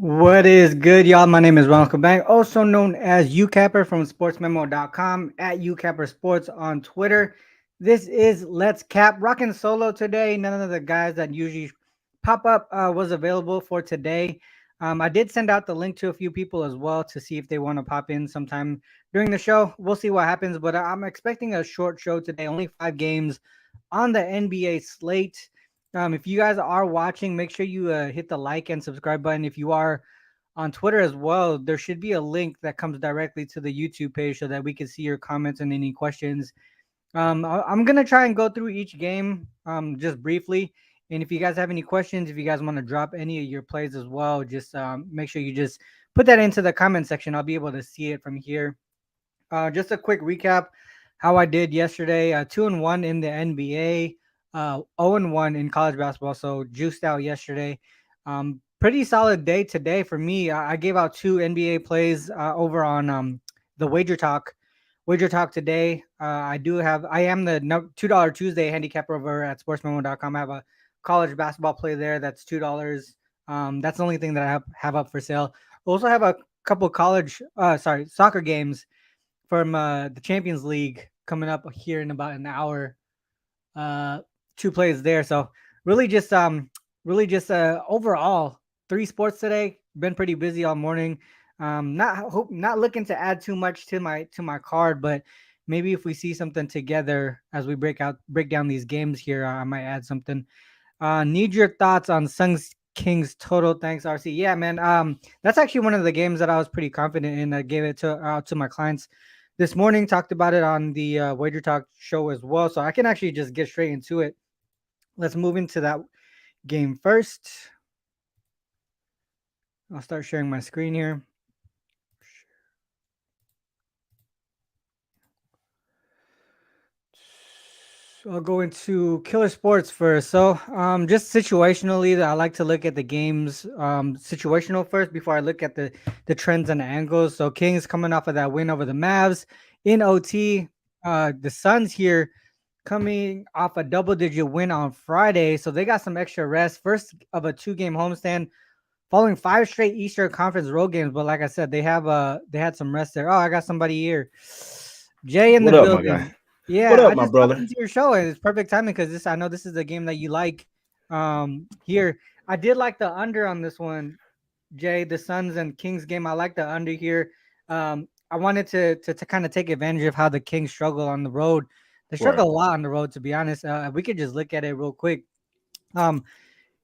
What is good, y'all? My name is Ronald, also known as Youcapper from Sportsmemo.com at Youcapper Sports on Twitter. This is Let's Cap, rocking solo today. None of the guys that usually pop up was available for today. I did send out the link to a few people as well to see if they want to pop in sometime during the show. We'll see what happens, but I'm expecting a short show today. Only 5 games on the NBA slate. If you guys are watching, make sure you hit the like and subscribe button. If you are on Twitter as well, there should be a link that comes directly to the YouTube page so that we can see your comments and any questions. I'm gonna try and go through each game just briefly. And if you guys have any questions, if you guys want to drop any of your plays as well, just make sure you just put that into the comment section. I'll be able to see it from here. Just a quick recap how I did yesterday. 2-1 in the NBA, 0-1 in college basketball. So juiced out yesterday. Pretty solid day today for me. I gave out 2 NBA plays over on the Wagertalk today. I am the $2 Tuesday handicapper over at sportsmemo.com. I have a college basketball play there that's $2. That's the only thing that I have up for sale. Also have a couple soccer games from the Champions League coming up here in about an hour. 2 plays there. So really just overall 3 sports today. Been pretty busy all morning. Not looking to add too much to my card, but maybe if we see something together as we break down these games here, I might add something. Need your thoughts on Suns Kings total. Thanks, RC. Yeah, man. That's actually one of the games that I was pretty confident in. I gave it out to my clients this morning. Talked about it on the Wager Talk show as well, so I can actually just get straight into it. Let's move into that game first. I'll start sharing my screen here. So I'll go into Killer Sports first. So, just situationally, I like to look at the games situational first before I look at the trends and the angles. So, Kings coming off of that win over the Mavs in OT. The Suns here coming off a double-digit win on Friday, so they got some extra rest. First of a 2-game homestand, following 5 straight Eastern Conference road games. But like I said, they had some rest there. Oh, I got somebody here. Jay in the What up, my guy? building. What Yeah, up, I my just popped brother? into your show and it's perfect timing because I know this is the game that you like. Here I did like the under on this one, Jay. The Suns and Kings game. I like the under here. I wanted to kind of take advantage of how the Kings struggle on the road. They Right. struggle a lot on the road, to be honest. We could just look at it real quick. Um,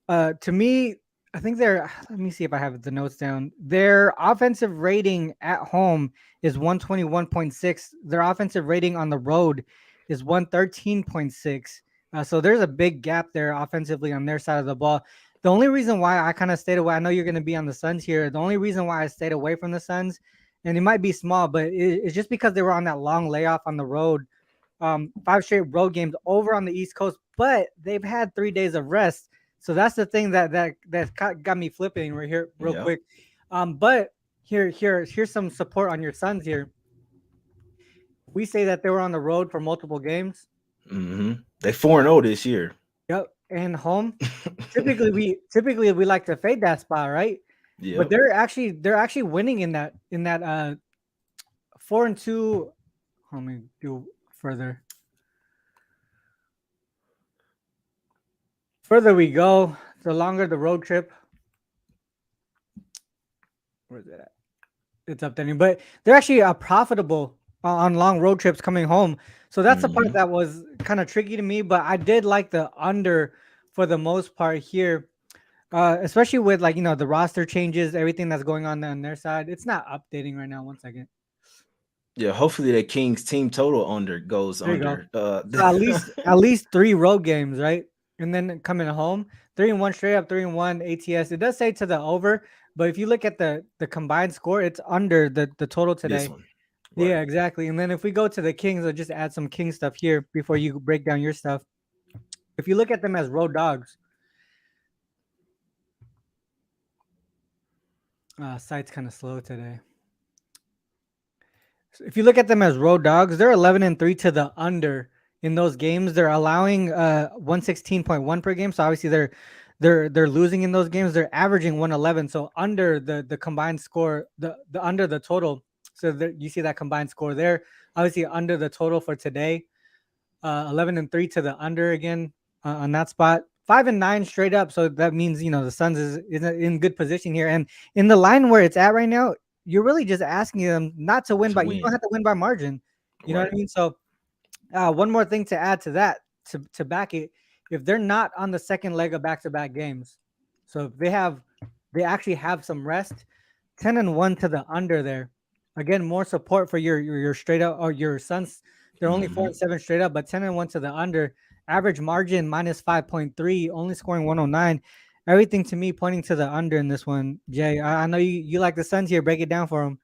to me, I think they're. Let me see if I have the notes down. Their offensive rating at home is 121.6. Their offensive rating on the road is 113.6. So there's a big gap there offensively on their side of the ball. The only reason why I kind of stayed away, I know you're going to be on the Suns here. The only reason why I stayed away from the Suns, and it might be small, but it's just because they were on that long layoff on the road. 5 straight road games over on the East Coast, but they've had 3 days of rest. So that's the thing that got me flipping right here real Yeah. quick. But here's some support on your Suns here. We say that they were on the road for multiple games. They 4-0 this year. Yep, and home. Typically we like to fade that spot, right? But Yep. they're actually winning in that 4-2. Let me do further. Further we go, the longer the road trip. Where's it at? It's up there, but they're actually profitable on long road trips coming home. So that's the part hmm that was kind of tricky to me, but I did like the under for the most part here, especially with the roster changes, everything that's going on their side. It's not updating right now. 1 second. Yeah. Hopefully, that Kings team total under goes There you go. under. So at least 3 road games, right? And then coming home, 3-1 straight up, 3-1 ATS. It does say to the over, but if you look at the combined score, it's under the total This today. one. Right. Yeah, exactly. And then if we go to the Kings, I'll just add some King stuff here before you break down your stuff. If you look at them as road dogs, site's kind of slow today. So if you look at them as road dogs, they're 11-3 to the under in those games. They're allowing 116.1 per game. So obviously they're losing in those games, they're averaging 111. So under the combined score, the under the total. So you see that combined score there. Obviously under the total for today, 11-3 to the under again on that spot. 5-9 straight up. So that means the Suns is in good position here, and in the line where it's at right now, you're really just asking them not to win, to but you don't win. have to win by margin. You know what I Right. mean? So one more thing to add to that, to back it, if they're not on the second leg of back-to-back games, so if they actually have some rest, 10-1 to the under there. Again, more support for your straight up or your Suns. They're only Hmm. 4-7 straight up, but 10-1 to the under. Average margin minus 5.3, only scoring 109. Everything to me pointing to the under in this one. Jay, I know you like the Suns here. Break it down for them.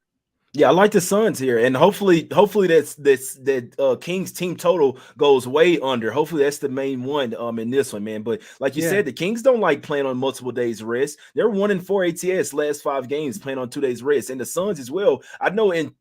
Yeah, I like the Suns here, and hopefully that Kings team total goes way under. Hopefully that's the main one in this one, man. But like you Yeah, said, the Kings don't like playing on multiple days rest. They're 1-4 ATS last 5 games playing on 2 days rest, and the Suns as well. I know in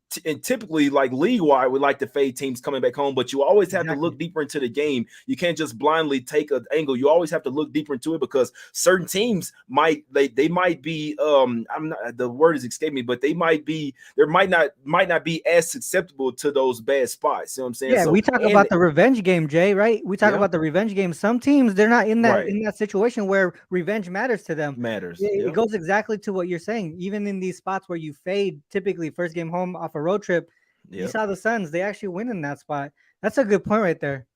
typically like league wide we like to fade teams coming back home, but you always have to exactly. look deeper into the game. You can't just blindly take an angle. You always have to look deeper into it because certain teams they might be I'm not, the word is escaping me, but they might be there might not be as susceptible to those bad spots. You know what I'm saying? Yeah, So we talk and about the revenge game, Jay, right? We talk yeah, about the revenge game. Some teams, they're not in that right. in that situation where revenge matters to them. Matters. It Yeah. goes exactly to what you're saying. Even in these spots where you fade, typically first game home off a road trip, you Yeah. saw the Suns. They actually win in that spot. That's a good point right there.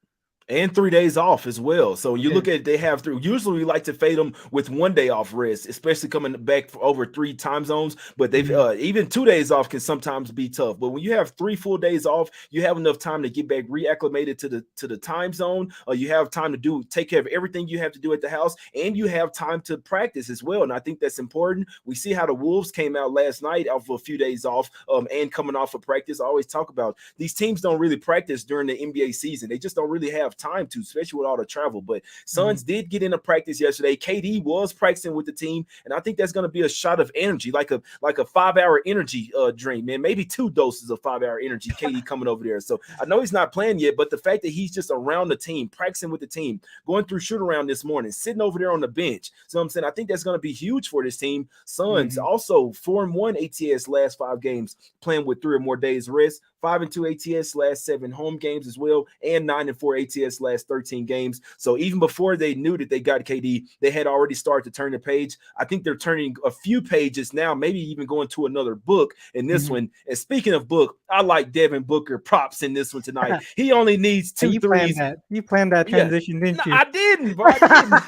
And 3 days off as well. So you Yeah. look at it, they have three. Usually we like to fade them with 1 day off rest, especially coming back for over 3 time zones. But they've Mhm. even 2 days off can sometimes be tough. But when you have 3 full days off, you have enough time to get back reacclimated to the time zone. You have time to take care of everything you have to do at the house, and you have time to practice as well. And I think that's important. We see how the Wolves came out last night off a few days off, and coming off of practice. I always talk about these teams don't really practice during the NBA season. They just don't really have time to, especially with all the travel. But Mhm. Suns did get into practice yesterday. KD was practicing with the team, and I think that's going to be a shot of energy, like a 5 hour energy drink, man. Maybe 2 doses of 5 hour energy. KD coming over there, so I know he's not playing yet, but the fact that he's just around the team, practicing with the team, going through shoot around this morning, sitting over there on the bench. So I'm saying I think that's going to be huge for this team. Suns Mhm. also 4-1 ATS last 5 games, playing with 3 or more days rest. 5-2 ATS last 7 home games as well, and 9-4 ATS last 13 games. So even before they knew that they got KD, they had already started to turn the page. I think they're turning a few pages now, maybe even going to another book in this Mhm. one. And speaking of book, I like Devin Booker props in this one tonight. He only needs two You planned threes. that. You planned that Yeah. transition, No, didn't you? I didn't, bro. I didn't.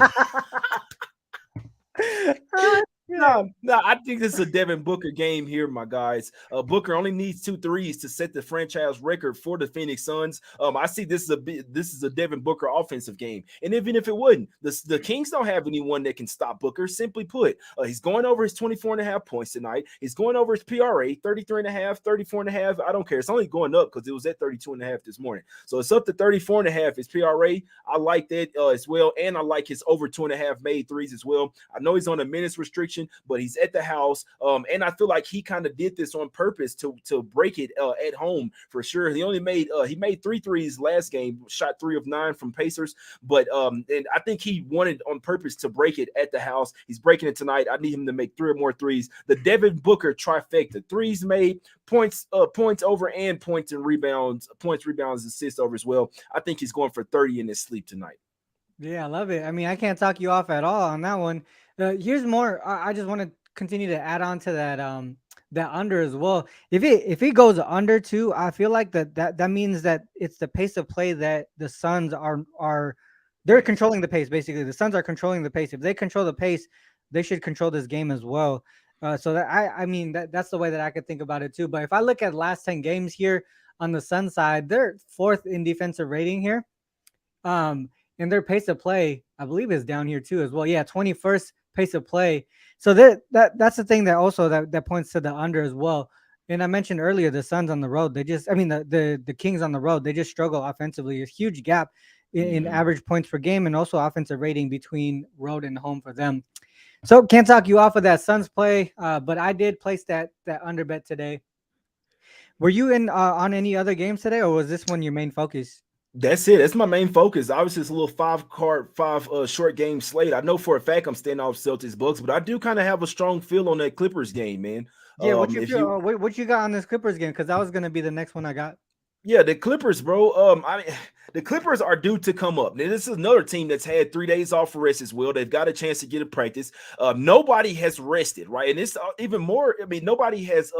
Yeah. No, I think this is a Devin Booker game here, my guys. Booker only needs 2 threes to set the franchise record for the Phoenix Suns. I see this is a Devin Booker offensive game, and even if it wouldn't, the Kings don't have anyone that can stop Booker. Simply put, he's going over his 24.5 points tonight. He's going over his PRA 33.5, 34.5. I don't care. It's only going up because it was at 32.5 this morning, so it's up to 34.5. His PRA, I like that as well, and I like his over 2.5 made threes as well. I know he's on a minutes restriction, but he's at the house. And I feel like he kind of did this on purpose to break it at home for sure. He made 3 threes last game, shot 3 of 9 from Pacers, but and I think he wanted on purpose to break it at the house. He's breaking it tonight. I need him to make 3 or more threes. The Devin Booker trifecta: threes made, points over, and points, rebounds, assists over as well. I think he's going for 30 in his sleep tonight. Yeah, I love it. I mean, I can't talk you off at all on that one. Here's more. I just want to continue to add on to that under as well. If it goes under too, I feel like that means that it's the pace of play that the Suns are they're controlling the pace. Basically, the Suns are controlling the pace. If they control the pace, they should control this game as well. So that I mean that's the way that I could think about it too. But if I look at last 10 games here on the Sun side, they're fourth in defensive rating here. Um, and their pace of play, I believe, is down here too as well. Yeah, 21st pace of play. So that's the thing that also that points to the under as well. And I mentioned earlier the Suns on the road. I mean the Kings on the road. They just struggle offensively. A huge gap in Mm-hmm. average points per game and also offensive rating between road and home for them. So can't talk you off of that Suns play, but I did place that under bet today. Were you in on any other games today, or was this one your main focus? That's it. That's my main focus. Obviously, it's a little five short game slate. I know for a fact I'm staying off Celtics Bucks, but I do kind of have a strong feel on that Clippers game, man. Yeah, what you If feel? you What you got on this Clippers game? Because that was gonna be the next one I got. Yeah, the Clippers, bro. I mean, the Clippers are due to come up. Now, this is another team that's had 3 days off for rest as well. They've got a chance to get a practice. Nobody has rested, right? And it's even more. I mean, nobody has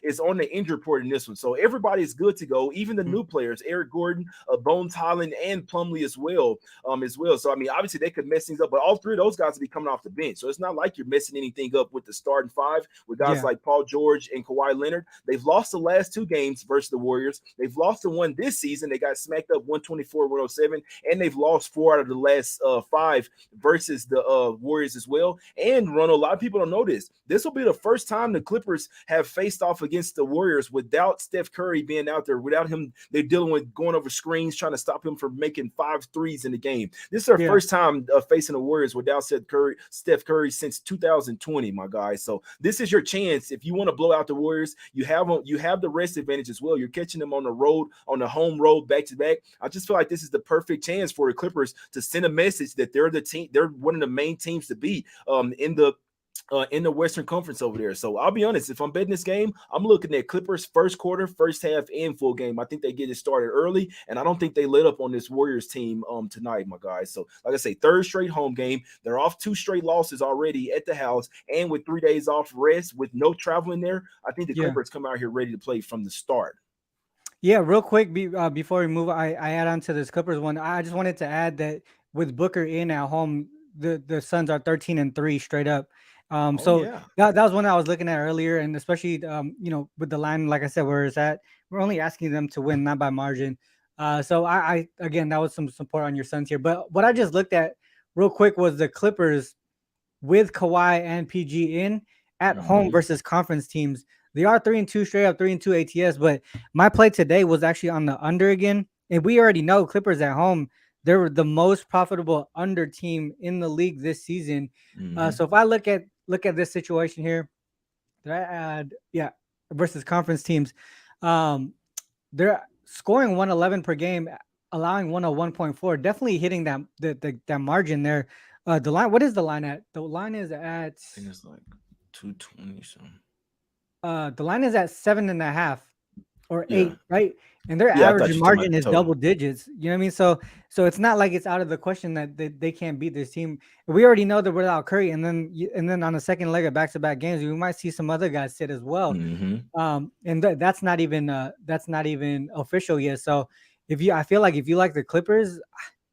is on the injury report in this one, so everybody's good to go. Even the Mhm. new players, Eric Gordon, Bones Holland, and Plumlee as well. As well. So I mean, obviously they could mess things up, but all three of those guys will be coming off the bench. So it's not like you're messing anything up with the starting five with guys Yeah, like Paul George and Kawhi Leonard. They've lost the last two games versus the Warriors. They've lost the one this season. They got smacked up 124-107, and they've lost 4 out of the last 5 versus the Warriors as well. And Ronald, a lot of people don't know this. This will be the first time the Clippers have faced off against the Warriors without Steph Curry being out there, without him. They're dealing with going over screens, trying to stop him from making 5 threes in the game. This is their yeah. first time facing the Warriors without Steph Curry since 2020, my guys. So this is your chance if you want to blow out the Warriors. You have the rest advantage as well. You're catching them on the road, on the home road, back to back. I just feel like this is the perfect chance for the Clippers to send a message that they're the team. They're one of the main teams to beat in the Western Conference over there. So I'll be honest, if I'm betting this game, I'm looking at Clippers first quarter, first half, and full game. I think they get it started early, and I don't think they lit up on this Warriors team tonight, my guys. So like I say, third straight home game. They're off 2 straight losses already at the house, and with 3 days off rest, with no travel in there, I think the Yeah. Clippers come out here ready to play from the start. Yeah, real quick, before we move, I add on to this Clippers one. I just wanted to add that with Booker in at home, the Suns are 13-3 straight up. Oh So yeah. that was one I was looking at earlier, and especially with the line, like I said, where it's at, we're only asking them to win, not by margin. So I again, that was some support on your Suns here. But what I just looked at real quick was the Clippers with Kawhi and PG in at home Mm-hmm. versus conference teams. They are 3-2 straight up, 3-2 ATS. But my play today was actually on the under again. And we already know Clippers at home, they're the most profitable under team in the league this season. Mm-hmm. So if I look at this situation here, that I add, yeah, versus conference teams, um, they're scoring 111 per game, allowing 101.4. Definitely hitting that margin there. The line, what is the line at? The line is at I think it's like 220 something. the line is at 7.5 or Yeah. 8, right? And their Yeah, I average thought you were talking about margin the is total. double digits. You know what I mean? So it's not like it's out of the question that they can't beat this team. We already know that without Curry, and then on the second leg of back-to-back games, we might see some other guys sit as well. Mm-hmm. And that's not even official yet. So I feel like if you like the Clippers,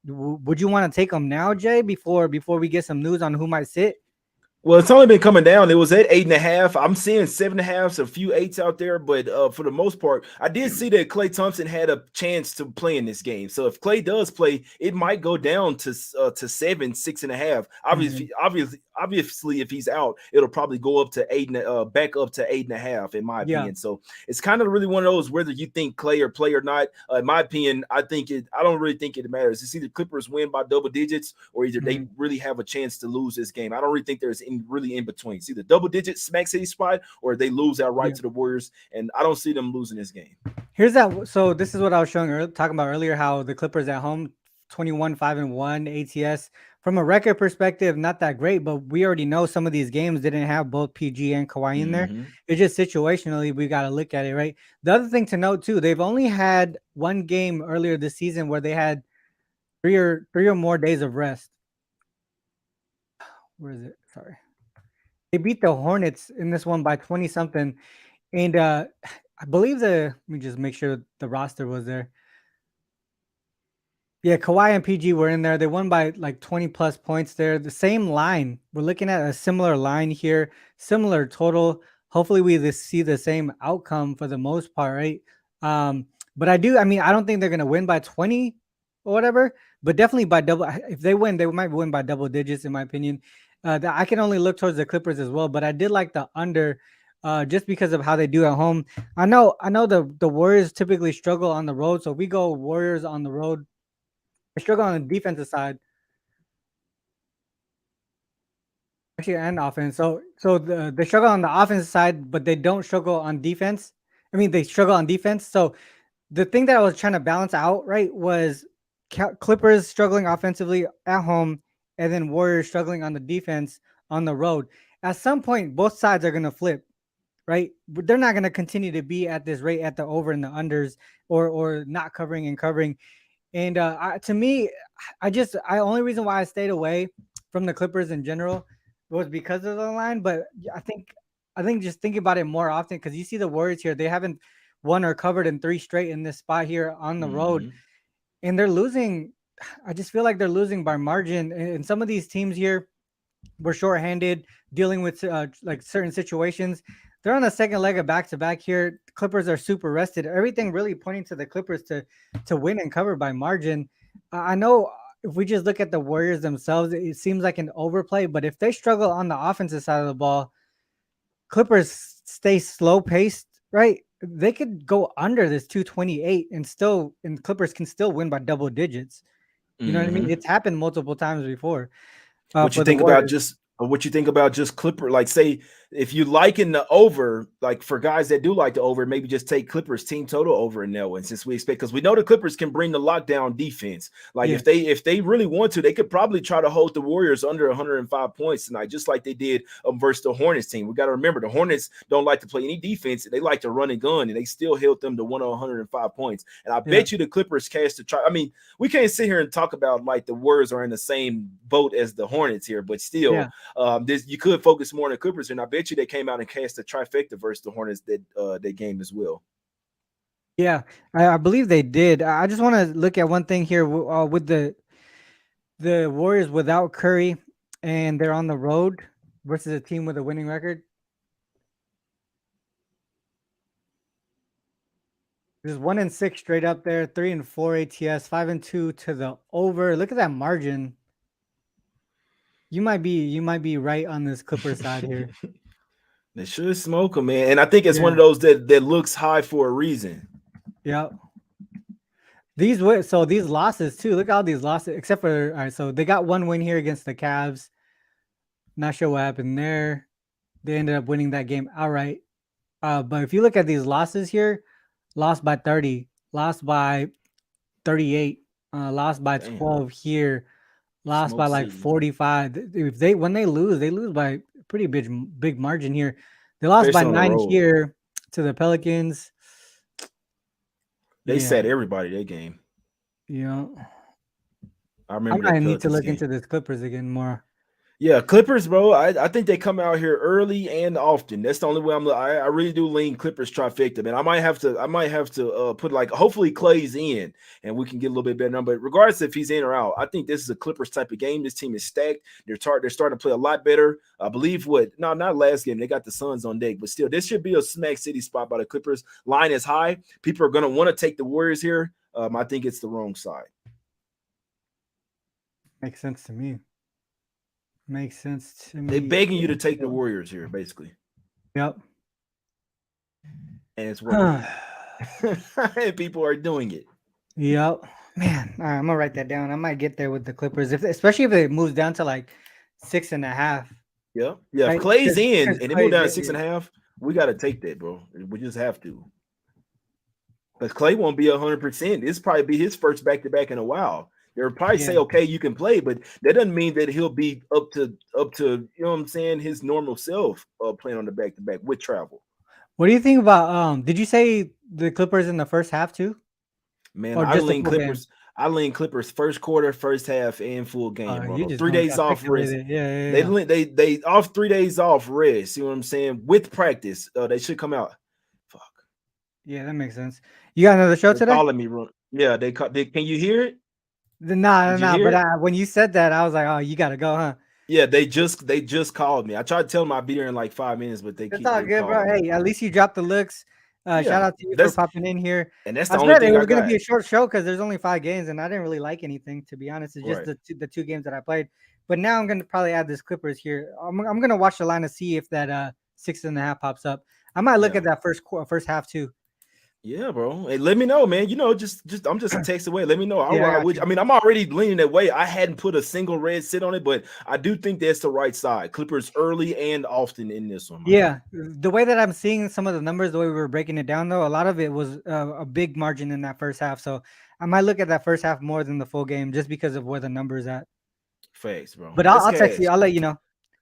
would you want to take them now, Jay, before we get some news on who might sit? Well, it's only been coming down. It was at 8.5. I'm seeing 7.5, a few eights out there, but for the most part, I did see that Klay Thompson had a chance to play in this game. So if Klay does play, it might go down to 7, 6.5. Mhm. Obviously, if he's out, it'll probably go up to back up to 8.5, in my Yeah. opinion. So it's kind of really one of those whether you think Klay or play or not. In my opinion, I don't really think it matters. It's either Clippers win by double digits or either they Mhm. really have a chance to lose this game. I don't really think there's really in between. It's either double digit smack city spot or they lose outright Yeah. to the Warriors, and I don't see them losing this game. Here's that. So this is what I was talking about earlier. How the Clippers at home, 21-5-1 ATS. From a record perspective, not that great, but we already know some of these games didn't have both PG and Kawhi in there. Mm-hmm. It's just situationally we got to look at it, right? The other thing to note too, they've only had one game earlier this season where they had three or more days of rest. Where is it? Sorry, they beat the Hornets in this one by 20 something, and I believe let me just make sure the roster was there. Yeah, Kawhi and PG were in there. They won by like 20 plus points there. The same line. We're looking at a similar line here, similar total. Hopefully, we see the same outcome for the most part, right? Um, but I mean, I don't think they're going to win by 20 or whatever, but definitely by double. If they win, they might win by double digits, in my opinion. I can only look towards the Clippers as well, but I did like the under just because of how they do at home. I know the Warriors typically struggle on the road. So if we go Warriors on the road, they struggle on the defensive side, actually, and offense. So they struggle on the offensive side, but they don't struggle on defense. I mean, they struggle on defense. So the thing that I was trying to balance out, right, was Clippers struggling offensively at home, and then Warriors struggling on the defense on the road. At some point, both sides are going to flip, right? But they're not going to continue to be at this rate at the over and the unders, or not covering and covering. And to me, I only reason why I stayed away from the Clippers in general was because of the line. But I think just thinking about it more often, because you see the Warriors here, they haven't won or covered in 3 straight in this spot here on the road, Hmm. and they're losing. I just feel like they're losing by margin. And some of these teams here were shorthanded, dealing with like certain situations. They're on the second leg of back to back here. Clippers are super rested. Everything really pointing to the Clippers to win and cover by margin. I know if we just look at the Warriors themselves, it seems like an overplay. But if they struggle on the offensive side of the ball, Clippers stay slow paced, right? They could go under this 228 and Clippers can still win by double digits. You know what I mean? Hmm. It's happened multiple times before What you for the think about Warriors. just what you think about just Clipper? Like, say if you liken the over, like for guys that do like the over, maybe just take Clippers team total over in that one. Since we expect, because we know the Clippers can bring the lockdown defense. Like Yeah. if they really want to, they could probably try to hold the Warriors under 105 points tonight, just like they did versus the Hornets team. We got to remember the Hornets don't like to play any defense; they like to run and gun, and they still held them to 105 points. And I Yeah. bet you the Clippers cast to try. I mean, we can't sit here and talk about like the Warriors are in the same boat as the Hornets here, but still, Yeah. this you could focus more on the Clippers, and I bet you they came out and cast a trifecta versus the Hornets that game as well. Yeah. I believe they did. I just want to look at one thing here with the Warriors without Curry, and they're on the road versus a team with a winning record. There's 1-6 straight up there, 3-4 ATS, 5-2 to the over. Look at that margin. You might be right on this Clipper side here. They should smoke them, man. And I think it's one Yeah. of those that looks high for a reason. Yeah. So these losses too. Look at all these losses, except for all right. So they got one win here against the Cavs. Not sure what happened there. They ended up winning that game outright. But if you look at these losses here, lost by 30, lost by 38, lost by Damn, 12 here, lost by smoke like city, 45. If when they lose by pretty big margin here. They lost by especially on the 9 road. here to the Pelicans. They Yeah, sat everybody that game. you know, I I remember that might need to Pelicans look game. into this Clippers again more. Yeah, Clippers, bro. I think they come out here early and often. That's the only way I really do lean Clippers trifecta, man. I might have to put like hopefully Clay's in and we can get a little bit better number. But regardless if he's in or out, I think this is a Clippers type of game. This team is stacked. They're starting to play a lot better. I believe not last game. They got the Suns on deck, but still, this should be a smack city spot by the Clippers. Line is high. People are gonna want to take the Warriors here. I think it's the wrong side. Makes sense to me. Makes sense to They're me. begging you to take the Warriors here, basically. Yep. And it's working. And people are doing it. Yep. Man, all right, I'm gonna write that down. I might get there with the Clippers, especially if it moves down to like 6.5. Yeah. Yeah. If Right? Clay's in Because and they move Clay's down to in, six and yeah. a half, we got to take that, bro. We just have to. Because Clay won't be 100%. This probably be his first back to back in a while. They'll probably Yeah. say, okay, you can play, but that doesn't mean that he'll be up to you know what I'm saying, his normal self playing on the back to back with travel. What do you think about did you say the Clippers in the first half too? Man, Or just the full game? I lean Clippers first quarter, first half, and full game, You're bro. just Three going days off trifecta with rest. it. Yeah, yeah, They yeah. they off 3 days off rest. See what I'm saying? With practice, they should come out. Fuck, Yeah, that makes sense. You got another show they're today? calling me. Yeah, they can you hear it? Nah, Did you nah. hear But it? when you said that, I was like, oh, you gotta go, huh? Yeah, they just called me. I tried to tell them I'd be there in like 5 minutes, but It's all they good, bro. calling me. Hey, at least you dropped the looks. Shout Yeah, out to you for that's popping in here. and that's the I only said it thing I was gonna got. be a short show because there's only 5 games, and I didn't really like anything, to be honest. It's just Right. the two games that I played. But now I'm gonna probably add this Clippers here. I'm gonna watch the line to see if that 6.5 pops up. I might look Yeah. at that first half too. Yeah, bro. Hey, let me know, man. Just I'm just a text away. Let me know. I'll Yeah, I ride got with you. you. I mean, I'm already leaning that way. I hadn't put a single red sit on it, but I do think that's the right side. Clippers early and often in this one, my guy. Yeah, the way that I'm seeing some of the numbers, the way we were breaking it down, though, a lot of it was a big margin in that first half. So I might look at that first half more than the full game just because of where the numbers at. Facts, bro. But Let's I'll text you. cash. I'll let you know.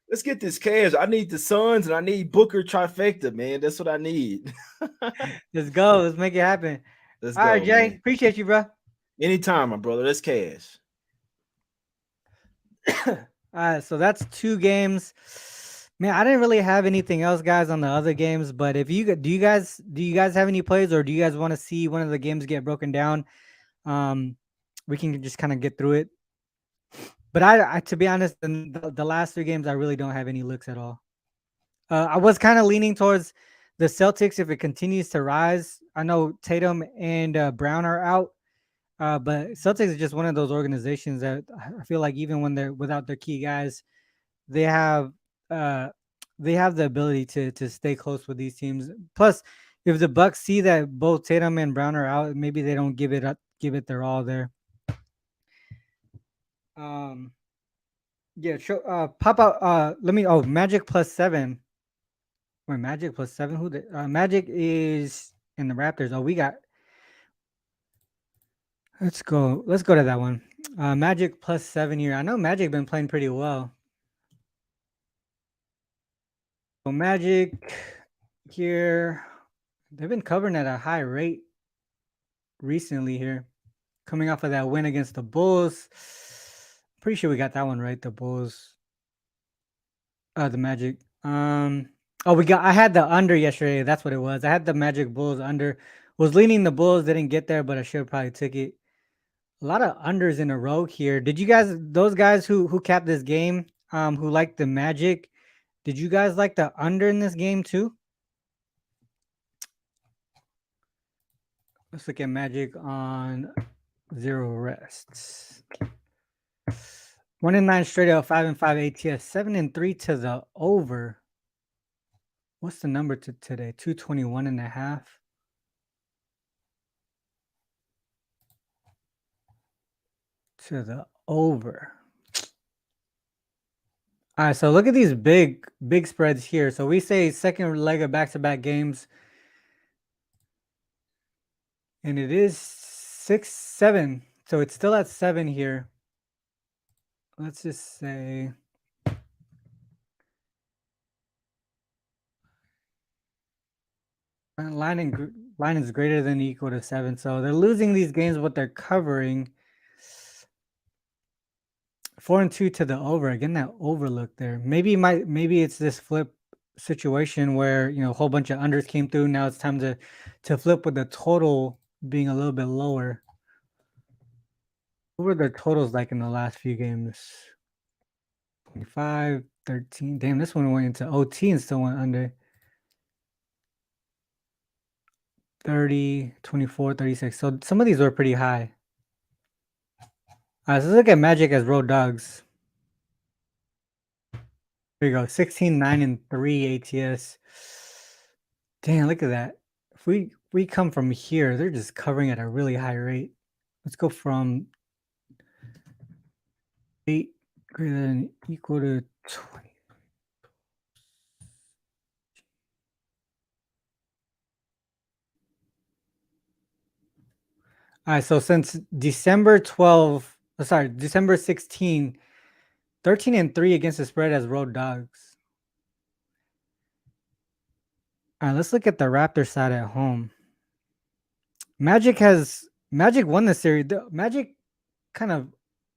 Let's get this cash. I need the Suns and I need Booker trifecta, man. That's what I need. Let's go. Let's make it happen. Let's All right, go, Jay. man. Appreciate you, bro. Anytime, my brother. Let's cash. All right, so that's 2 games. Man, I didn't really have anything else, guys, on the other games. But if you do you guys have any plays, or do you guys want to see one of the games get broken down? Um, we can just kind of get through it. But I to be honest, the last 3 games, I really don't have any looks at all. I was kind of leaning towards the Celtics if it continues to rise. I know Tatum and Brown are out, but Celtics is just one of those organizations that I feel like even when they're without their key guys, they have uh, they have the ability to stay close with these teams. Plus, if the Bucks see that both Tatum and Brown are out, maybe they don't give it their all there. Um, yeah, show pop out. Let me. Oh, Magic +7. Wait, Magic +7. Who the Magic is in the Raptors? Oh, we got. Let's go. Let's go to that one. Magic +7 here. I know Magic been playing pretty well. So Magic here, they've been covering at a high rate recently here, coming off of that win against the Bulls. Pretty sure we got that one right. The Bulls, the Magic. Oh, I had the under yesterday. That's what it was. I had the Magic Bulls under. Was leaning the Bulls, didn't get there, but I should have probably took it. A lot of unders in a row here. Did you guys, those guys who capped this game, who liked the Magic, did you guys like the under in this game too? Let's look at Magic on 0 rests. 1-9 straight up, 5-5 ATS, 7-3 to the over. What's the number to today? 221.5. To the over. All right, so look at these big spreads here. So we say second leg of back-to-back games, and it is 6-7. So it's still at 7 here. Let's just say line is greater than or equal to 7. So they're losing these games, but they're covering. 4-2 to the over. Again, that overlook there. Maybe it's this flip situation where a whole bunch of unders came through. Now it's time to flip with the total being a little bit lower. What were the totals like in the last few games? 25, 13. Damn, this one went into OT and still went under. 30, 24, 36. So some of these were pretty high. All right, so let's look at Magic as road dogs. Here you go, 16, 9, and 3 ATS. Damn, look at that. If we come from here, they're just covering at a really high rate. Let's go from 8 greater than equal to 20. All right, so since December 16, 13-3 against the spread as road dogs. All right, let's look at the Raptors side at home. Magic won the series. Magic kind of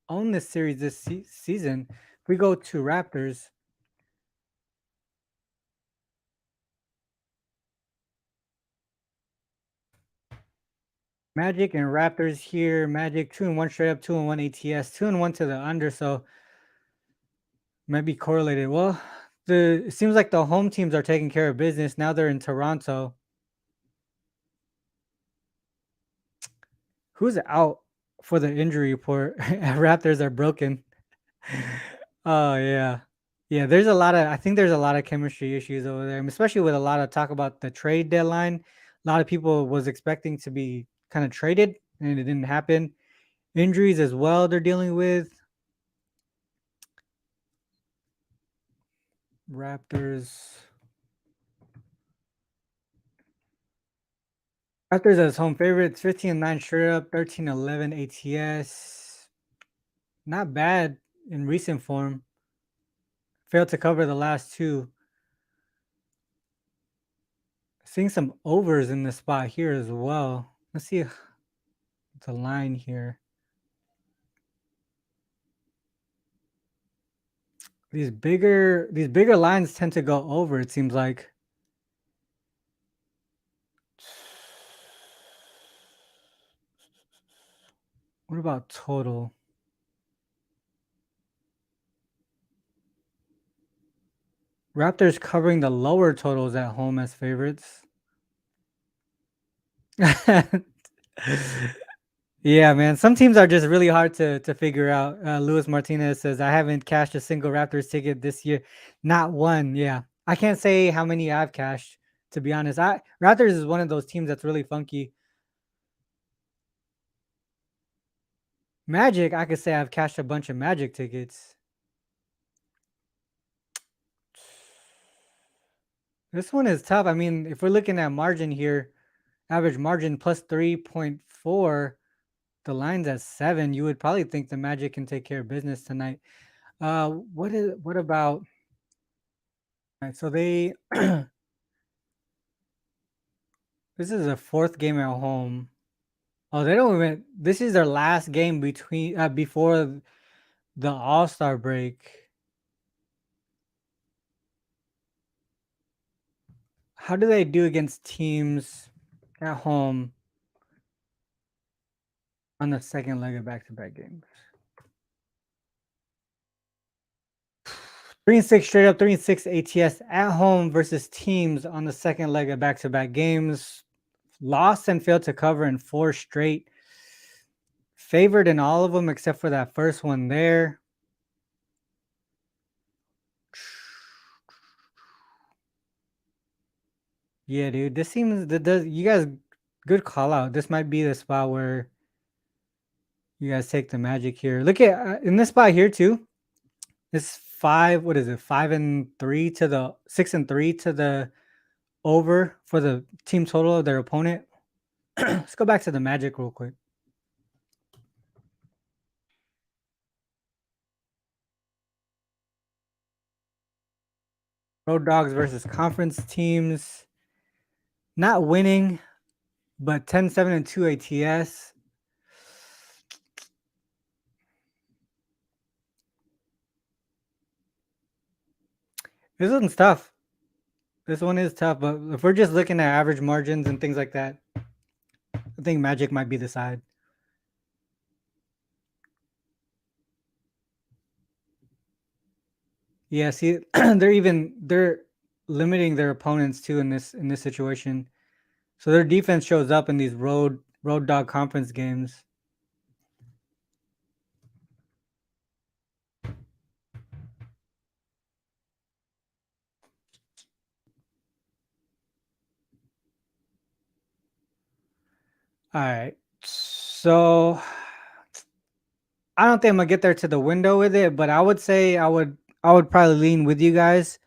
owned this series this season. If we go to Raptors, Magic and Raptors here. Magic 2-1 straight up, 2-1 ATS, 2-1 to the under. So might be correlated. Well, it seems like the home teams are taking care of business. Now they're in Toronto. Who's out for the injury report? Raptors are broken. Oh yeah. Yeah, I think there's a lot of chemistry issues over there, especially with a lot of talk about the trade deadline. A lot of people was expecting to be kind of traded, and it didn't happen. Injuries as well they're dealing with. Raptors. Raptors as home favorites, 15-9 straight up, 13-11 ATS. Not bad in recent form. Failed to cover the last two. Seeing some overs in this spot here as well. Let's see the line here. These bigger lines tend to go over, it seems like. What about total? Raptors covering the lower totals at home as favorites. Yeah, man. Some teams are just really hard to figure out. Luis Martinez says, I haven't cashed a single Raptors ticket this year. Not one. Yeah. I can't say how many I've cashed, to be honest. Raptors is one of those teams that's really funky. Magic, I could say I've cashed a bunch of Magic tickets. This one is tough. I mean, if we're looking at margin here, average margin plus 3.4, the line's at 7. You would probably think the Magic can take care of business tonight. What about? All right, so they this is a fourth game at home. Oh, they don't even. This is their last game before the All-Star break. How do they do against teams at home on the second leg of back-to-back games? 3-6 straight up, 3-6 ATS at home versus teams on the second leg of back-to-back games. Lost and failed to cover in 4 straight. Favored in all of them except for that first one there. Yeah, dude. This seems you guys good call out. This might be the spot where you guys take the Magic here. Look at in this spot here too. It's 5. What is it? 5-3 to the 6-3 to the over for the team total of their opponent. Let's go back to the Magic real quick. Road dogs versus conference teams. Not winning, but 10-7-2 ATS. This one's tough. This one is tough, but if we're just looking at average margins and things like that, I think Magic might be the side. Yeah, see, they're limiting their opponents too in this situation. So their defense shows up in these road dog conference games. All right. So I don't think I'm gonna get there to the window with it, but I would say I would probably lean with you guys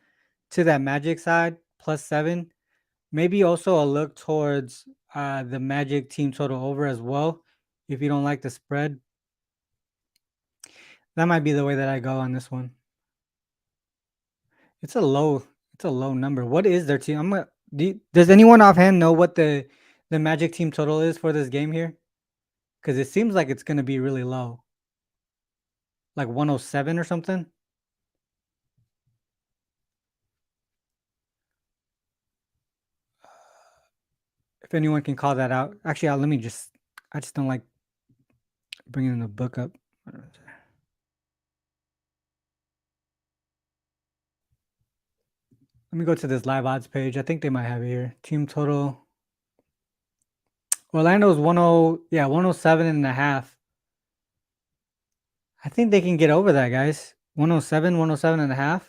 to that Magic side +7. Maybe also a look towards the Magic team total over as well. If you don't like the spread, that might be the way that I go on this one. It's a low number. What is their team? Does anyone offhand know what the Magic team total is for this game here? Because it seems like it's gonna be really low, like 107 or something. If anyone can call that out. Actually, let me just. I just don't like bringing the book up. Let me go to this live odds page. I think they might have it here. Team total. Orlando's 107.5. I think they can get over that, guys. 107.5.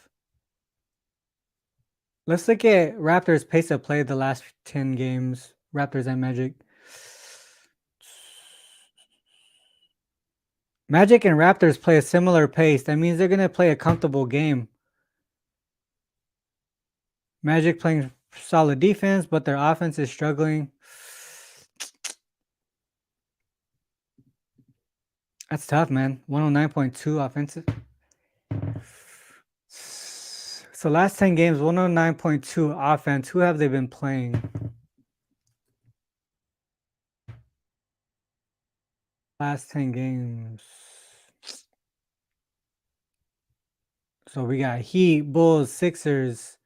Let's look at Raptors' pace of play the last 10 games. Raptors and Magic. Magic and Raptors play a similar pace. That means they're going to play a comfortable game. Magic playing solid defense, but their offense is struggling. That's tough, man. 109.2 offensive. So last 10 games, 109.2 offense. Who have they been playing? Last 10 games. So we got Heat, Bulls, Sixers,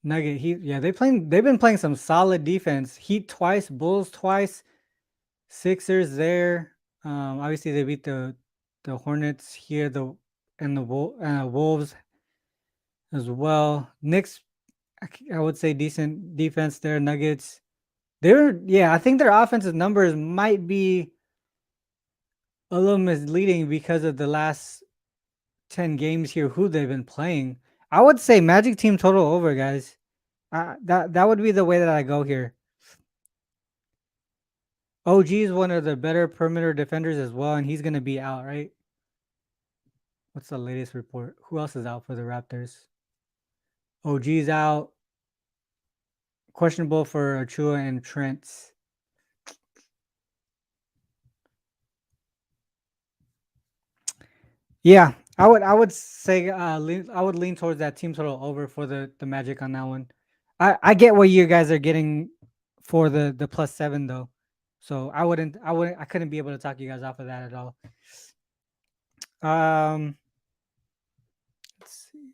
Nugget, Heat. Yeah, they've been playing some solid defense. Heat twice, Bulls twice, Sixers there. Obviously they beat the Hornets here, the Wolves as well. Knicks, I would say decent defense there. Nuggets, I think their offensive numbers might be a little misleading because of the last 10 games here, who they've been playing. I would say Magic team total over, guys. That would be the way that I go here. OG is one of the better perimeter defenders as well, and he's going to be out, right? What's the latest report? Who else is out for the Raptors? OG's out. Questionable for Achua and Trent. Yeah, I would say I would lean towards that team total over for the Magic on that one. I get what you guys are getting for the +7 though, so I couldn't be able to talk you guys off of that at all. Let's see.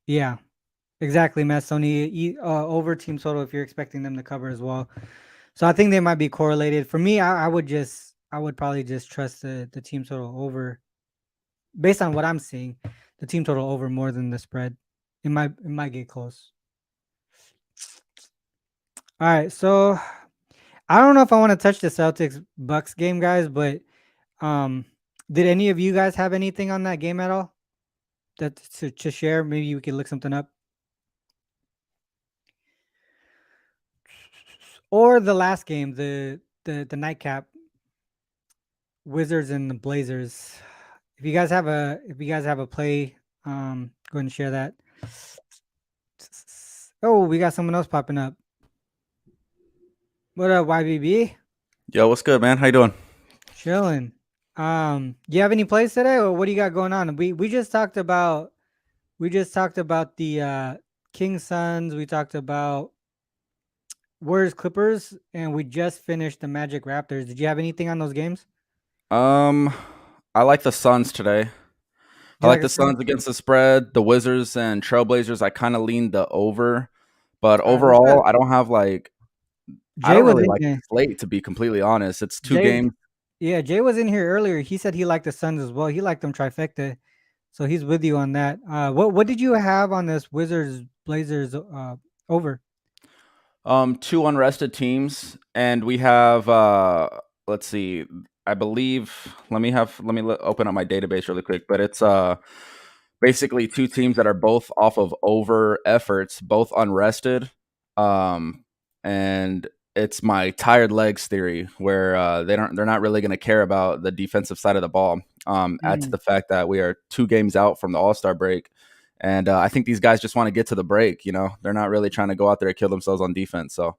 Yeah, exactly, Matt. Sony over team total if you're expecting them to cover as well. So I think they might be correlated. For me, I would probably just trust the team total over, based on what I'm seeing, the team total over more than the spread. It might get close. All right, so I don't know if I want to touch the Celtics Bucks game, guys, but did any of you guys have anything on that game at all that to share? Maybe we could look something up. Or the last game, the nightcap, Wizards and the Blazers. If you guys have a play, go ahead and share that. Oh, we got someone else popping up. What up, YBB? Yo, what's good, man? How you doing? Chilling. Do you have any plays today, or what do you got going on? We just talked about the King Suns. We talked about Warriors Clippers, and we just finished the Magic Raptors. Did you have anything on those games? I like the Suns today. I like the Suns against the spread. The Wizards and Trailblazers, I kind of leaned the over, but overall, I don't have like. I don't really like the slate, to be completely honest. It's two games. Yeah, Jay was in here earlier. He said he liked the Suns as well. He liked them trifecta, so he's with you on that. What did you have on this Wizards Blazers over? Two unrested teams, and we have let's see. I believe. Let me open up my database really quick. But it's basically two teams that are both off of over efforts, both unrested. And it's my tired legs theory, where they're not really going to care about the defensive side of the ball. Add to the fact that we are 2 games out from the All-Star break, and I think these guys just want to get to the break. You know, they're not really trying to go out there and kill themselves on defense. So,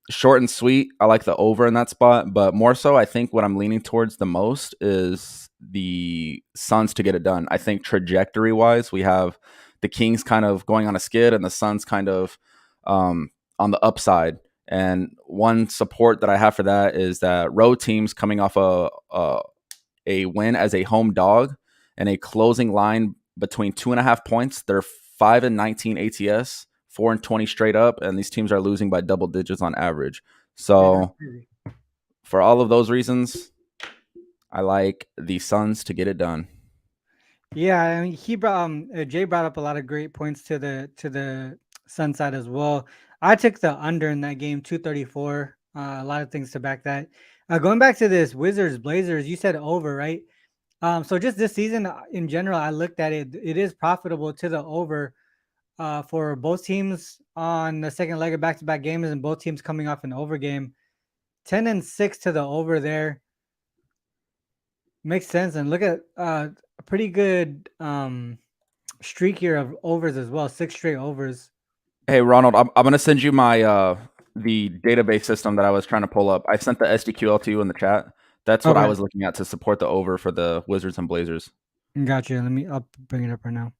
short and sweet. I like the over in that spot, but more so, I think what I'm leaning towards the most is the Suns to get it done. I think trajectory-wise, we have the Kings kind of going on a skid, and the Suns kind of on the upside. And one support that I have for that is that road teams coming off a win as a home dog and a closing line between 2.5 points. They're 5-19 ATS, 4-20 straight up, and these teams are losing by double digits on average. So for all of those reasons, I like the Suns to get it done. Yeah, I mean, Jay brought up a lot of great points to the Sun side as well. I took the under in that game, 234. A lot of things to back that. Going back to this Wizards Blazers, you said over, right? So just this season in general, I looked at it. It is profitable to the over. for both teams on the second leg of back-to-back games, and both teams coming off an over game. 10-6 to the over there. Makes sense. And look at a pretty good streak here of overs as well. 6 straight overs. Hey, Ronald, I'm going to send you my the database system that I was trying to pull up. I sent the SDQL to you in the chat. That's what I was looking at to support the over for the Wizards and Blazers. Gotcha. I'll bring it up right now.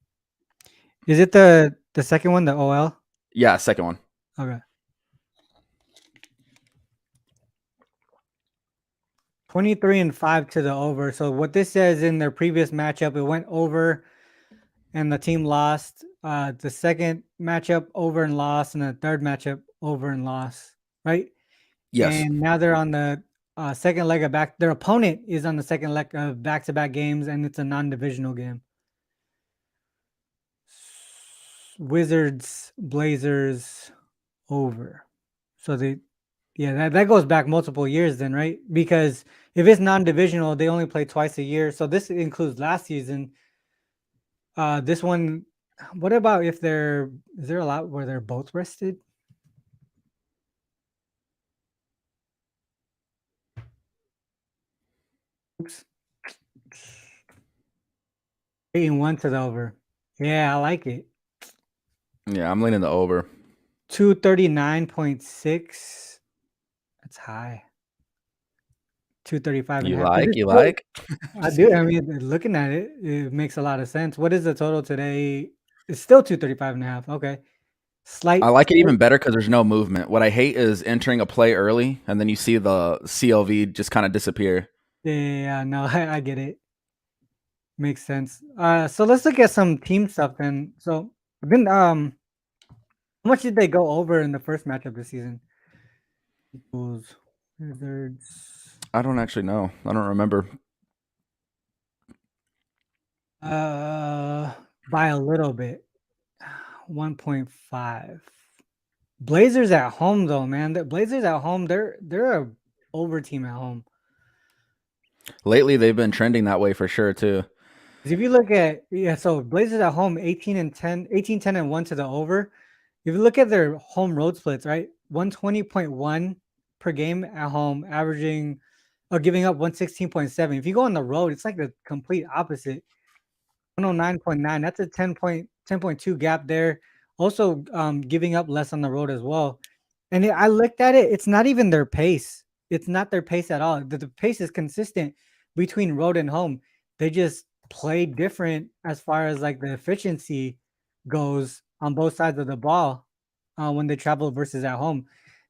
Is it the second one, the OL? Yeah, second one. Okay. 23-5 to the over. So what this says, in their previous matchup, it went over and the team lost. The second matchup over and lost, and the third matchup over and lost, right? Yes. And now they're on the second leg of back. Their opponent is on the second leg of back-to-back games, and it's a non-divisional game. Wizards, Blazers, over. So that goes back multiple years then, right? Because if it's non-divisional, they only play twice a year. So this includes last season. This one, what about if is there a lot where they're both rested? Oops. 8-1 to the over. Yeah, I like it. Yeah, I'm leaning the over. 239.6. That's high. 235. You like? I do. I mean, looking at it, it makes a lot of sense. What is the total today? It's still 235.5. Okay. I like it even better because there's no movement. What I hate is entering a play early and then you see the CLV just kind of disappear. Yeah, no, I get it. Makes sense. So let's look at some team stuff then. So how much did they go over in the first matchup this season? Equals Wizards. I don't actually know. I don't remember. By a little bit. 1.5. Blazers at home though, man. The Blazers at home, they're a over team at home. Lately they've been trending that way for sure too. If you look at so Blazers at home 18-10-1 to the over. If you look at their home road splits, right? 120.1 per game at home, averaging or giving up 116.7. If you go on the road, it's like the complete opposite. 109.9. That's a 10.2 gap there. Also giving up less on the road as well. And I looked at it, it's not even their pace. It's not their pace at all. The pace is consistent between road and home. They just play different as far as like the efficiency goes on both sides of the ball when they travel versus at home,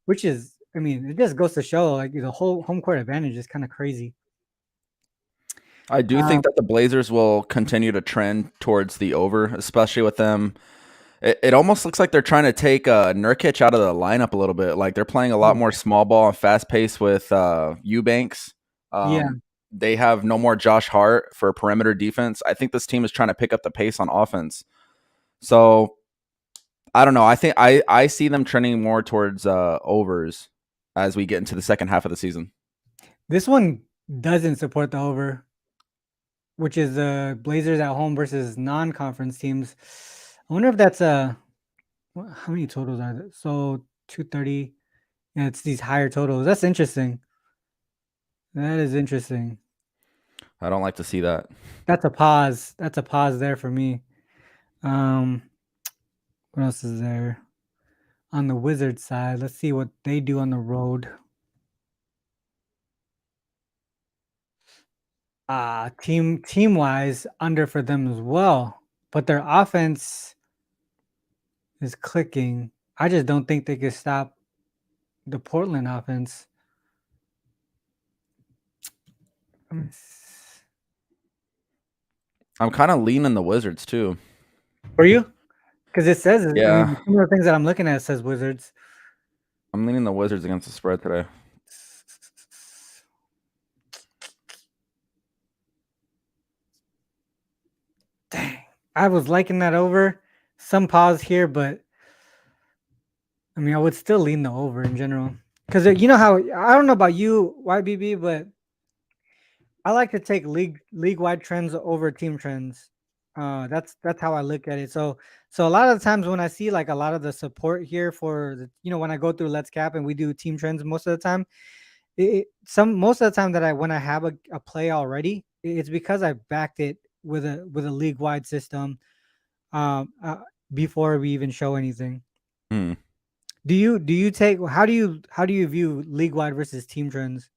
which is, I mean, it just goes to show like the whole home court advantage is kind of crazy. I do think that the Blazers will continue to trend towards the over, especially with them. It almost looks like they're trying to take Nurkic out of the lineup a little bit. Like they're playing a lot more small ball and fast pace with Eubanks. Yeah. They have no more Josh Hart for perimeter defense. I think this team is trying to pick up the pace on offense. So I don't know. I think I see them trending more towards overs as we get into the second half of the season. This one doesn't support the over, which is the Blazers at home versus non-conference teams. I wonder if that's how many totals are there? So 230. Yeah, it's these higher totals. That's interesting. That is interesting. I don't like to see that. That's a pause. That's a pause there for me. What else is there? On the Wizards side, let's see what they do on the road. Team-wise, under for them as well. But their offense is clicking. I just don't think they can stop the Portland offense. I'm kind of leaning the Wizards too. For you? Because it says, yeah. I mean, some of the things that I'm looking at says Wizards. I'm leaning the Wizards against the spread today. Dang. I was liking that over. Some pause here, but I mean, I would still lean the over in general. Because you know how, I don't know about you, YBB, but I like to take league-wide trends over team trends. That's how I look at it. So a lot of the times when I see like a lot of the support here for when I go through Let's Cap and we do team trends most of the time, most of the time that when I have a play already, it's because I backed it with a league wide system um uh, before we even show anything. Hmm. Do you take how do you view league wide versus team trends?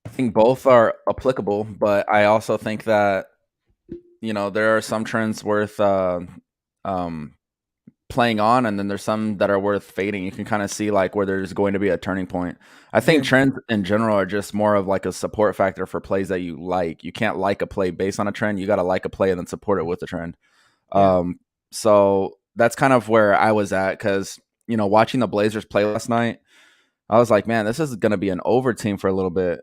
I think both are applicable, but I also think that there are some trends worth um, playing on, and then there's some that are worth fading. You can kind of see like where there's going to be a turning point. I Yeah, think trends in general are just more of like a support factor for plays that you like. You can't like a play based on a trend. You got to like a play and then support it with the trend. yeah, So that's kind of where I was at because watching the Blazers play last night, I was like, man, this is going to be an over team for a little bit.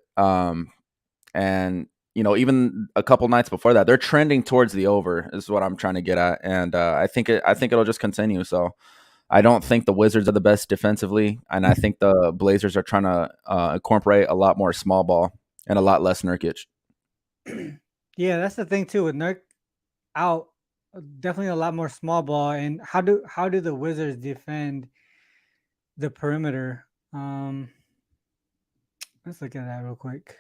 And even a couple nights before that, they're trending towards the over is what I'm trying to get at, and I think it'll just continue. So I don't think the Wizards are the best defensively, and I think the Blazers are trying to incorporate a lot more small ball and a lot less Nurkic. yeah. That's the thing too with Nurk out. Definitely a lot more small ball. And how do the Wizards defend the perimeter? Let's look at that real quick.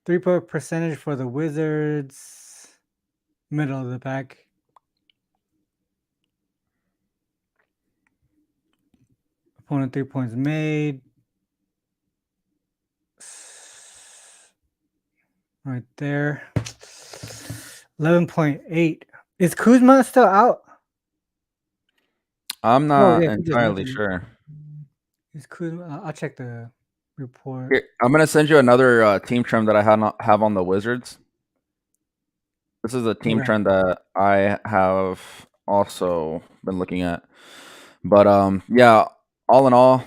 3-point percentage for the Wizards, middle of the pack. Opponent 3 points made. Right there. 11.8. Is Kuzma still out? I'm Oh, not yeah, he just entirely mentioned it. sure. Is Kuzma? I'll check the report. Here, I'm gonna send you another team trend that I have on the Wizards. This is a team Okay. trend that I have also been looking at. But yeah, all in all,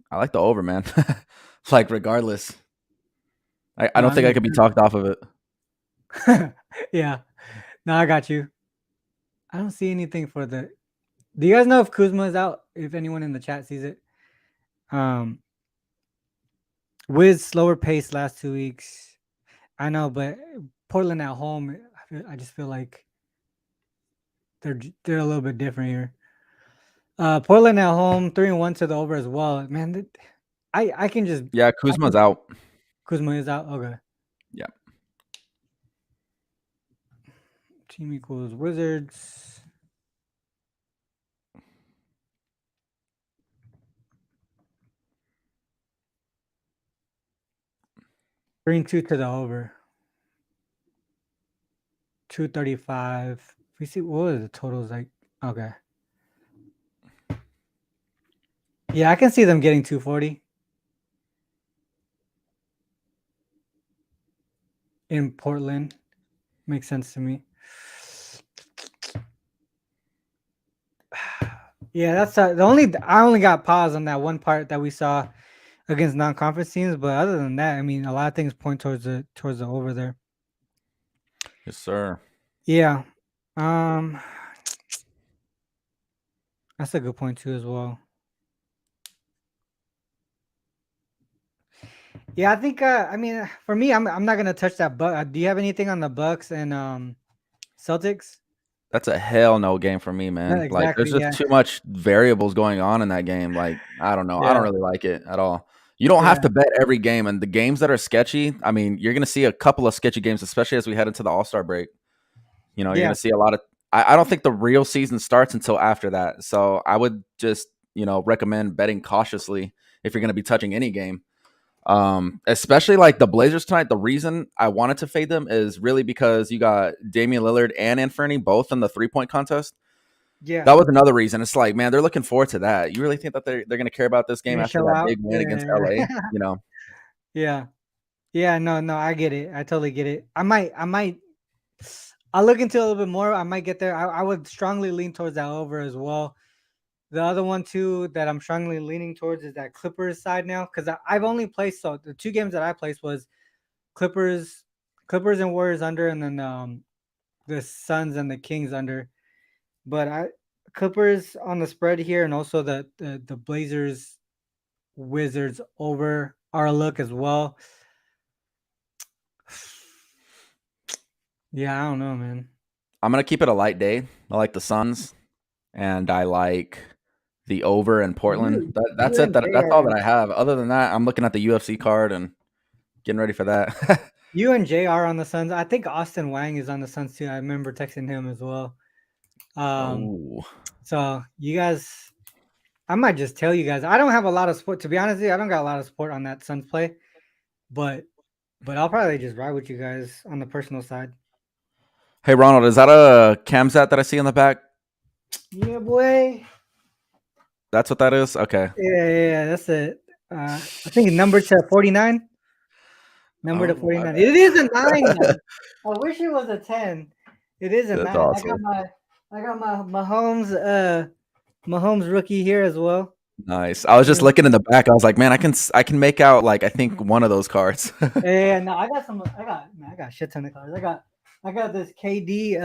I like the over, man. Like regardless, I No, don't that think I makes could be talked off of it. sense. Yeah. No, I got you. I don't see anything for the. Do you guys know if Kuzma is out? If anyone in the chat sees it, um, with slower pace last 2 weeks. I know, but Portland at home, I just feel like they're a little bit different here. Portland at home, 3-1 to the over as well. Man, I can just Yeah, I Kuzma's can, out. Kuzma is out. Okay, Yeah. team equals Wizards. Bring 2 to the over. 235. We see what was the totals like. Okay, yeah, I can see them getting 240 in Portland. Makes sense to me. Yeah, that's the only. I only got pause on that one part that we saw against non-conference teams, but other than that, I mean, a lot of things point towards the over there. Yes, sir. Yeah, um, that's a good point too as well. Yeah, I think. I mean, for me, I'm not gonna touch that. But do you have anything on the Bucks and Celtics? That's a hell no game for me, No, man. Like, there's exactly. just Yeah. too much variables going on in that game. Like, I don't know. I don't Yeah. really like it at all. You don't have Yeah. to bet every game, and the games that are sketchy, I mean, you're gonna see a couple of sketchy games, especially as we head into the All-Star break. You're Yeah. gonna see a lot of. I don't think the real season starts until after that. So I would just, recommend betting cautiously if you're gonna be touching any game. Especially like the Blazers tonight. The reason I wanted to fade them is really because you got Damian Lillard and Anthony both in the 3-point contest. Yeah. That was another reason. It's like, man, they're looking forward to that. You really think that they're going to care about this You're game gonna after show that out. big win against Yeah. LA? Yeah. Yeah. No. I get it. I totally get it. I might. I'll look into it a little bit more. I might get there. I would strongly lean towards that over as well. The other one too that I'm strongly leaning towards is that Clippers side now because I've only placed so the two games that I placed was Clippers, Clippers and Warriors under, and then the Suns and the Kings under. But Clippers on the spread here, and also the Blazers Wizards over. our look as well. Yeah, I don't know, man. I'm gonna keep it a light day. I like the Suns, and I like the over in Portland. That's You it. and Jay That's all are that I have. Other than that, I'm looking at the UFC card and getting ready for that. you and Jay are on the Suns. I think Austin Wang is on the Suns too. I remember texting him as well. Oh, So you guys, I might just tell you guys. I don't have a lot of support. To be honest with you, I don't got a lot of support on that Suns play, but I'll probably just ride with you guys on the personal side. hey Ronald, is that a Camsat that I see in the back? Yeah, boy. That's what that is. Okay. Yeah, that's it. I think number to 49. Number to Oh, my 49. bad. It is a 9 though. I wish it was a 10. It is a That's 9. awesome. I got my Mahomes rookie here as well. Nice. I was just Yeah. looking in the back. I was like, man, I can make out like I think one of those cards. Yeah, no, I got a shit ton of cards. I got this KD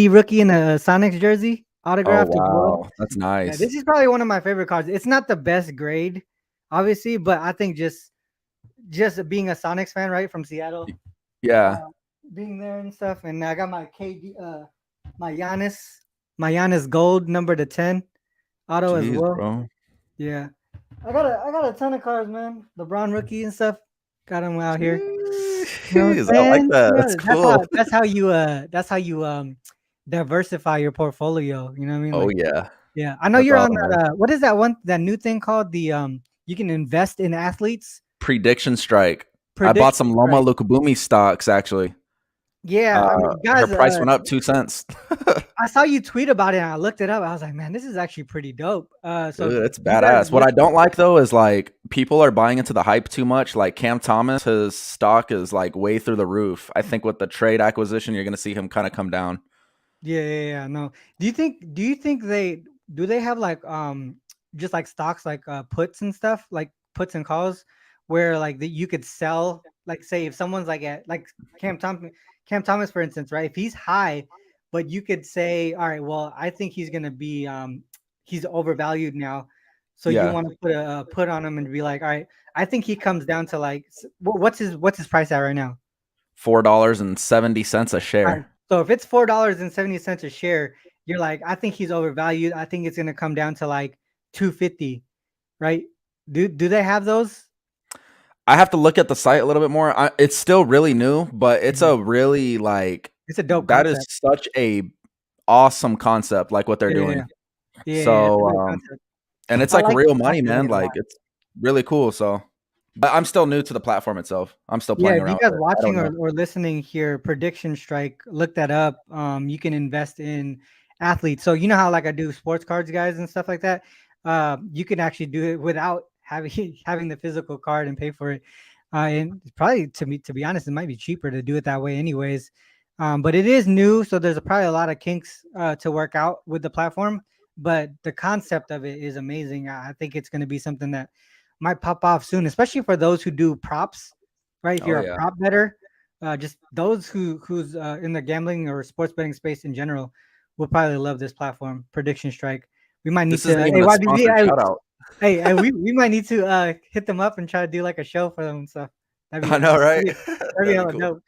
rookie in a Sonics jersey Oh autographed as well. wow, that's Yeah, nice. this is probably one of my favorite cards. It's not the best grade, obviously, but I think just being a Sonics fan, right, from Seattle, Yeah. being there and stuff, and I got my KD, my Giannis gold number to 10 auto as Jeez, well. bro. Yeah, I got a ton of cards, man. LeBron rookie and stuff. Got them out here. You know what I'm Jeez, I like saying? that. Yeah, That's cool. that's how you diversify your portfolio. You know what I mean? Oh Like, yeah. yeah, I know That's you're on awesome, man. that. What is that new thing called? You can invest in athletes. Prediction strike. I bought Prediction some Loma strike. Lukabumi stocks actually. Yeah, I mean, Her guys, price went up 2 cents. I saw you tweet about it and I looked it up. I was like, man, this is actually pretty dope. So Dude, it's you guys badass. What look, I don't like though is like people are buying into the hype too much. Like Cam Thomas, his stock is like way through the roof. I think with the trade acquisition, you're gonna see him kind of come down. yeah, no. Do you think they have like just like stocks like puts and stuff, like puts and calls where like that you could sell, like say if someone's like at like Cam Thomas for instance, right? If he's high, but you could say, all right, well, I think he's gonna be he's overvalued now. So you Yeah, want to put a put on him and be like, all right, I think he comes down to like what's his price at right now? $4.70 a All right. share. So if it's $4.70 a share, you're like, I think he's overvalued. I think it's gonna come down to like 250, right? Do they have those? I have to look at the site a little bit more. It's still really new, but it's Mhm. a really like It's a dope that is concept. such a awesome concept, like what they're Yeah, doing. it's a So, dope concept. and it's I like like the real money, concept of man. it a Like lot. it's really cool. So, but I'm still new to the platform itself. I'm still Yeah, playing if you around guys with it. I don't watching know. or listening here, Prediction Strike, look that up. You can invest in athletes. So you know how like I do sports cards, guys, and stuff like that. You can actually do it without having having the physical card and pay for it. And it's probably to be honest, it might be cheaper to do it that way, anyways. But it is new, so there's probably a lot of kinks to work out with the platform. But the concept of it is amazing. I think it's going to be something that might pop off soon, especially for those who do props, right? If Oh you're a yeah. prop bettor, just those who's in the gambling or sports betting space in general will probably love this platform. Prediction Strike. We might need This to. isn't even Hey a YBZ, sponsored shout out. we might need to hit them up and try to do like a show for them and stuff. I know, right? That'd be That'd be hella cool. dope.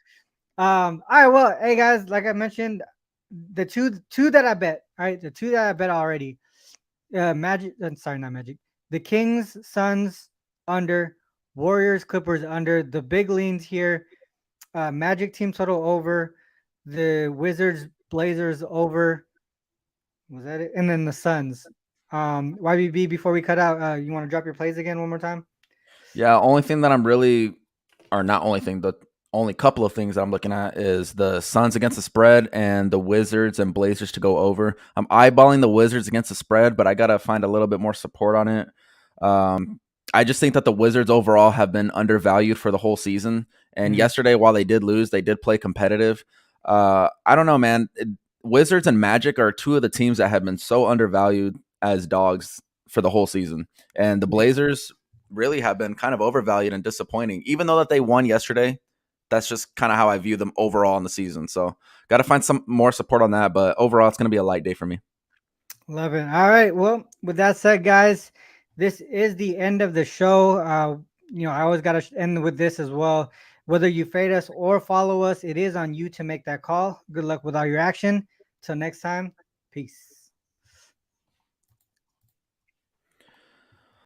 All right, well, hey guys, like I mentioned, the two that I bet, all right, the two that I bet already. Magic. Sorry, not Magic. The Kings, Suns under, Warriors, Clippers under. The big leans here. Magic team total over. The Wizards, Blazers over. Was that it? And then the Suns. YBB. Before we cut out, you want to drop your plays again one more time? Yeah, only thing that I'm really, or not only thing, the only couple of things that I'm looking at is the Suns against the spread and the Wizards and Blazers to go over. I'm eyeballing the Wizards against the spread, but I gotta find a little bit more support on it. I just think that the Wizards overall have been undervalued for the whole season. And Mhm. yesterday, while they did lose, they did play competitive. I don't know, man. Wizards and Magic are two of the teams that have been so undervalued as dogs for the whole season. And the Yeah. Blazers really have been kind of overvalued and disappointing. Even though that they won yesterday, that's just kind of how I view them overall in the season. So got to find some more support on that. But overall, it's going to be a light day for me. Love it. All right. Well, with that said, guys, this is the end of the show. I always got to end with this as well. Whether you fade us or follow us, it is on you to make that call. Good luck with all your action. Till next time, peace.